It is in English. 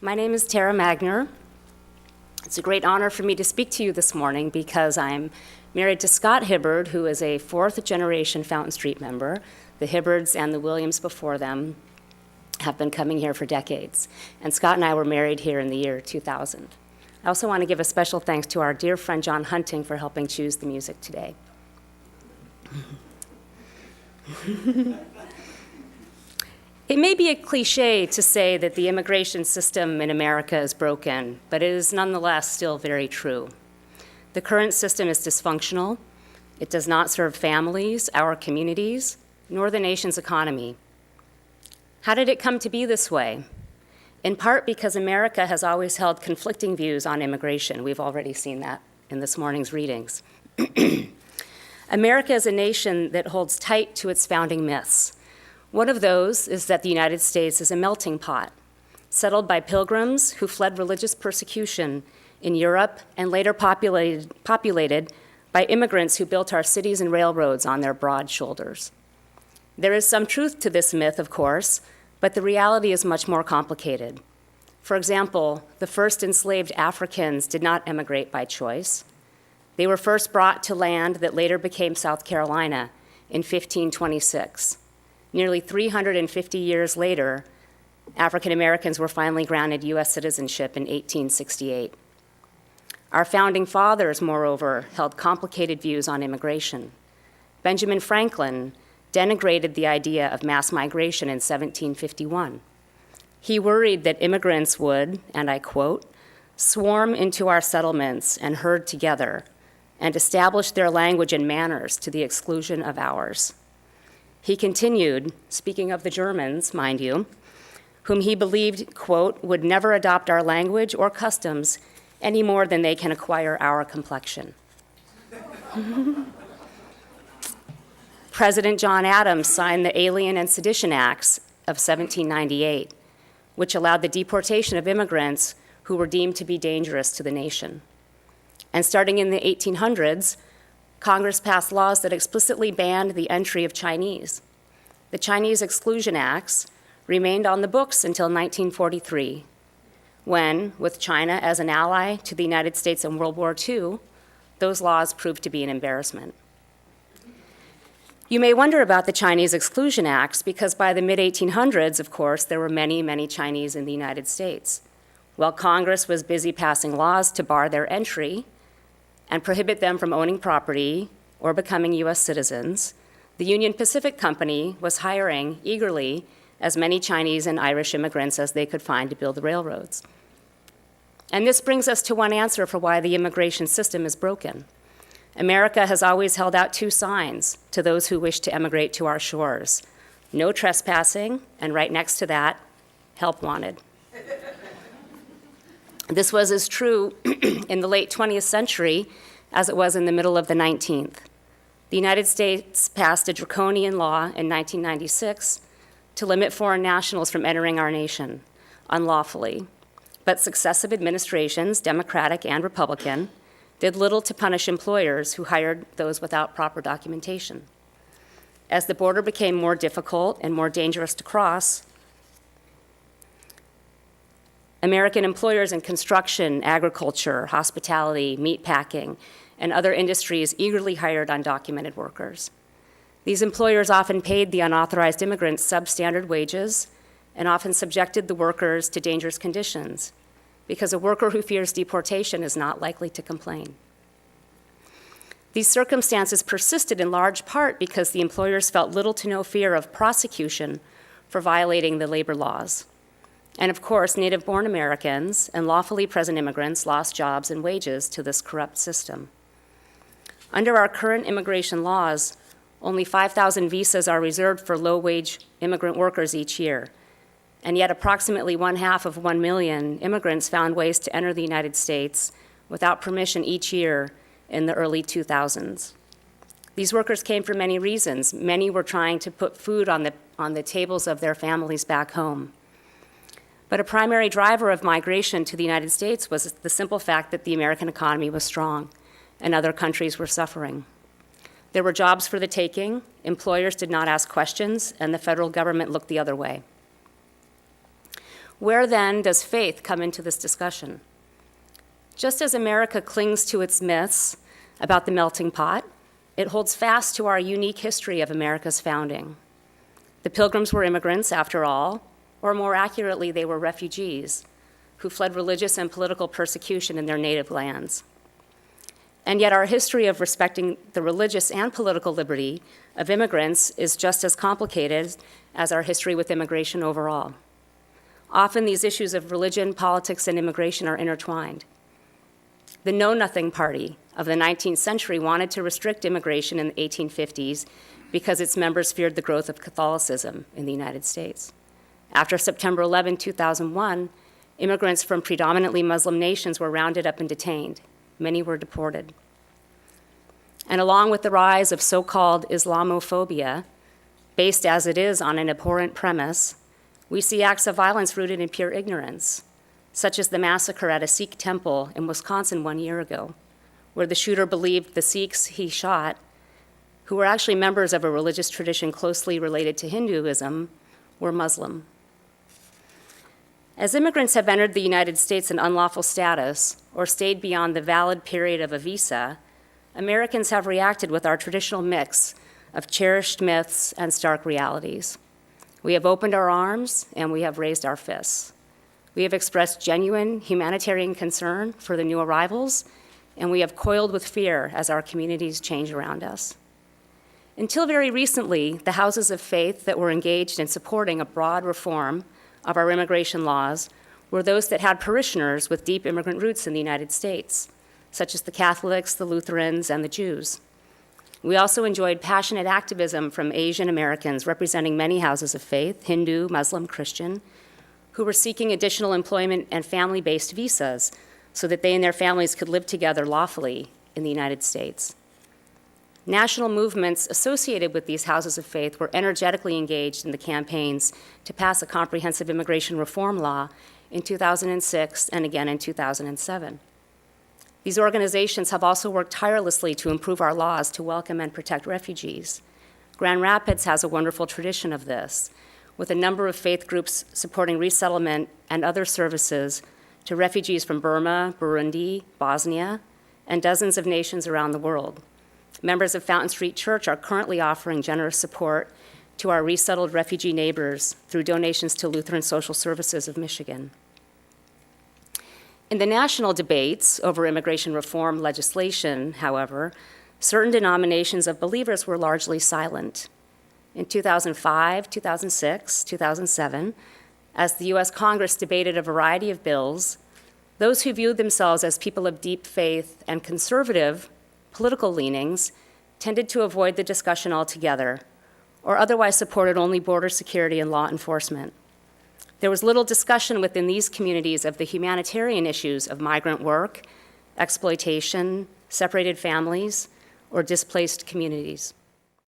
My name is Tara Magner. It's a great honor for me to speak to you this morning because I'm married to Scott Hibbard, who is a fourth-generation Fountain Street member. The Hibbards and the Williams before them have been coming here for decades. And Scott and I were married here in the year 2000. I also want to give a special thanks to our dear friend John Hunting for helping choose the music today. It may be a cliche to say that the immigration system in America is broken, but it is nonetheless still very true. The current system is dysfunctional. It does not serve families, our communities, nor the nation's economy. How did it come to be this way? In part because America has always held conflicting views on immigration. We've already seen that in this morning's readings. America is a nation that holds tight to its founding myths. One of those is that the United States is a melting pot, settled by pilgrims who fled religious persecution in Europe and later populated by immigrants who built our cities and railroads on their broad shoulders. There is some truth to this myth, of course, but the reality is much more complicated. For example, the first enslaved Africans did not emigrate by choice. They were first brought to land that later became South Carolina in 1526. Nearly 350 years later, African Americans were finally granted U.S. citizenship in 1868. Our founding fathers, moreover, held complicated views on immigration. Benjamin Franklin denigrated the idea of mass migration in 1751. He worried that immigrants would, and I quote, "swarm into our settlements and herd together and establish their language and manners to the exclusion of ours." He continued, speaking of the Germans, mind you, whom he believed, quote, "would never adopt our language or customs any more than they can acquire our complexion." President John Adams signed the Alien and Sedition Acts of 1798, which allowed the deportation of immigrants who were deemed to be dangerous to the nation. And starting in the 1800s, Congress passed laws that explicitly banned the entry of Chinese. The Chinese Exclusion Acts remained on the books until 1943, when, with China as an ally to the United States in World War II, those laws proved to be an embarrassment. You may wonder about the Chinese Exclusion Acts because by the mid-1800s, of course, there were many, many Chinese in the United States. While Congress was busy passing laws to bar their entry and prohibit them from owning property or becoming U.S. citizens, the Union Pacific Company was hiring eagerly as many Chinese and Irish immigrants as they could find to build the railroads. And this brings us to one answer for why the immigration system is broken. America has always held out two signs to those who wish to emigrate to our shores: no trespassing, and right next to that, help wanted. This was as true in the late 20th century as it was in the middle of the 19th. The United States passed a draconian law in 1996 to limit foreign nationals from entering our nation unlawfully, but successive administrations, Democratic and Republican, did little to punish employers who hired those without proper documentation. As the border became more difficult and more dangerous to cross, American employers in construction, agriculture, hospitality, meatpacking, and other industries eagerly hired undocumented workers. These employers often paid the unauthorized immigrants substandard wages and often subjected the workers to dangerous conditions, because a worker who fears deportation is not likely to complain. These circumstances persisted in large part because the employers felt little to no fear of prosecution for violating the labor laws. And of course, native-born Americans and lawfully present immigrants lost jobs and wages to this corrupt system. Under our current immigration laws, only 5,000 visas are reserved for low-wage immigrant workers each year, and yet approximately 1/2 million immigrants found ways to enter the United States without permission each year in the early 2000s. These workers came for many reasons. Many were trying to put food on the tables of their families back home. But a primary driver of migration to the United States was the simple fact that the American economy was strong and other countries were suffering. There were jobs for the taking, employers did not ask questions, and the federal government looked the other way. Where then does faith come into this discussion? Just as America clings to its myths about the melting pot, it holds fast to our unique history of America's founding. The Pilgrims were immigrants, after all, or more accurately, they were refugees who fled religious and political persecution in their native lands. And yet our history of respecting the religious and political liberty of immigrants is just as complicated as our history with immigration overall. Often these issues of religion, politics, and immigration are intertwined. The Know-Nothing Party of the 19th century wanted to restrict immigration in the 1850s because its members feared the growth of Catholicism in the United States. After September 11, 2001, immigrants from predominantly Muslim nations were rounded up and detained. Many were deported. And along with the rise of so-called Islamophobia, based as it is on an abhorrent premise, we see acts of violence rooted in pure ignorance, such as the massacre at a Sikh temple in Wisconsin 1 year ago, where the shooter believed the Sikhs he shot, who were actually members of a religious tradition closely related to Hinduism, were Muslim. As immigrants have entered the United States in unlawful status or stayed beyond the valid period of a visa, Americans have reacted with our traditional mix of cherished myths and stark realities. We have opened our arms and we have raised our fists. We have expressed genuine humanitarian concern for the new arrivals, and we have coiled with fear as our communities change around us. Until very recently, the houses of faith that were engaged in supporting a broad reform of our immigration laws were those that had parishioners with deep immigrant roots in the United States, such as the Catholics, the Lutherans, and the Jews. We also enjoyed passionate activism from Asian Americans representing many houses of faith, Hindu, Muslim, Christian, who were seeking additional employment and family-based visas so that they and their families could live together lawfully in the United States. National movements associated with these houses of faith were energetically engaged in the campaigns to pass a comprehensive immigration reform law in 2006 and again in 2007. These organizations have also worked tirelessly to improve our laws to welcome and protect refugees. Grand Rapids has a wonderful tradition of this, with a number of faith groups supporting resettlement and other services to refugees from Burma, Burundi, Bosnia, and dozens of nations around the world. Members of Fountain Street Church are currently offering generous support to our resettled refugee neighbors through donations to Lutheran Social Services of Michigan. In the national debates over immigration reform legislation, however, certain denominations of believers were largely silent. In 2005, 2006, 2007, as the US Congress debated a variety of bills, those who viewed themselves as people of deep faith and conservative political leanings tended to avoid the discussion altogether, or otherwise supported only border security and law enforcement. There was little discussion within these communities of the humanitarian issues of migrant work, exploitation, separated families, or displaced communities.